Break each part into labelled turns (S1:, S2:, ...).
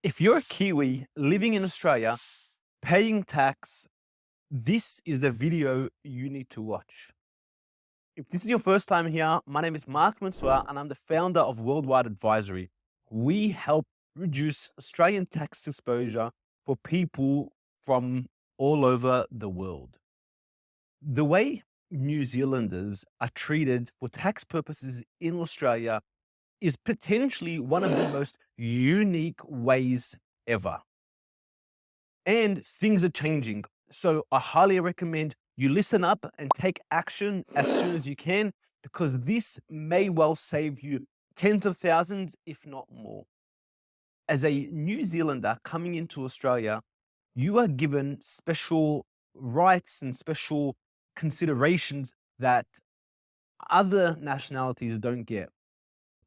S1: If you're a Kiwi living in Australia, paying tax, this is the video you need to watch. If this is your first time here, my name is Mark Mansour and I'm the founder of Worldwide Advisory. We help reduce Australian tax exposure for people from all over the world. The way New Zealanders are treated for tax purposes in Australia is potentially one of the most unique ways ever. And things are changing. So I highly recommend you listen up and take action as soon as you can, because this may well save you tens of thousands, if not more. As a New Zealander coming into Australia, you are given special rights and special considerations that other nationalities don't get.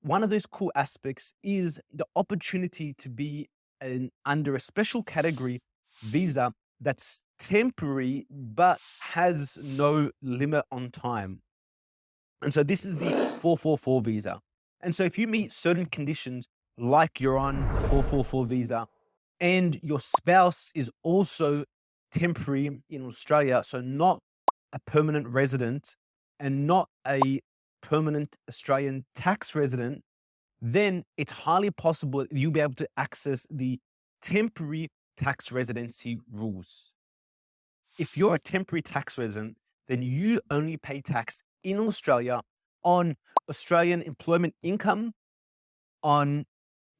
S1: One of those cool aspects is the opportunity to be under a special category visa that's temporary but has no limit on time. And so this is the 444 visa. And so if you meet certain conditions, like you're on a 444 visa and your spouse is also temporary in Australia, so not a permanent resident and not a permanent Australian tax resident, then it's highly possible that you'll be able to access the temporary tax residency rules. If you're a temporary tax resident, then you only pay tax in Australia on Australian employment income, on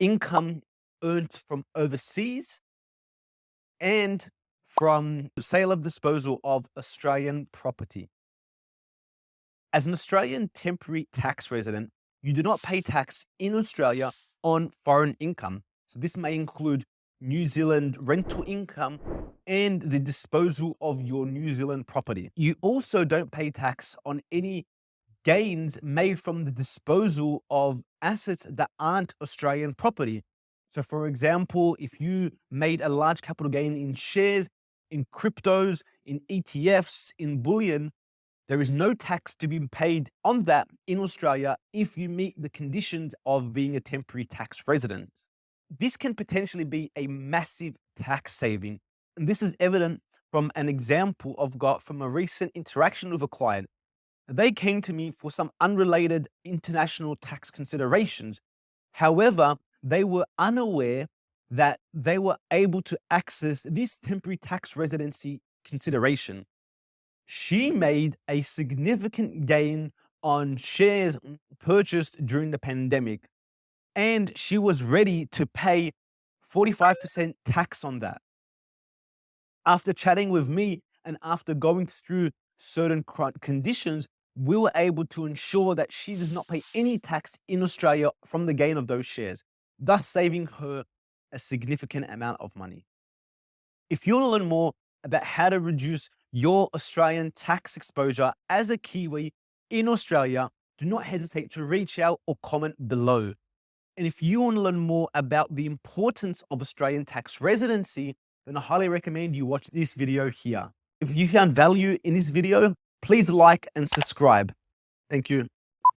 S1: income earned from overseas, and from the sale of disposal of Australian property. As an Australian temporary tax resident, you do not pay tax in Australia on foreign income. So this may include New Zealand rental income and the disposal of your New Zealand property. You also don't pay tax on any gains made from the disposal of assets that aren't Australian property. So for example, if you made a large capital gain in shares, in cryptos, in ETFs, in bullion, there is no tax to be paid on that in Australia if you meet the conditions of being a temporary tax resident. This can potentially be a massive tax saving. And this is evident from an example I've got from a recent interaction with a client. They came to me for some unrelated international tax considerations. However, they were unaware that they were able to access this temporary tax residency consideration. She made a significant gain on shares purchased during the pandemic, and she was ready to pay 45% tax on that. After chatting with me and after going through certain conditions, we were able to ensure that she does not pay any tax in Australia from the gain of those shares, thus saving her a significant amount of money. If you want to learn more about how to reduce your Australian tax exposure as a Kiwi in Australia, do not hesitate to reach out or comment below. And if you want to learn more about the importance of Australian tax residency, then I highly recommend you watch this video here. If you found value in this video, please like and subscribe. Thank you.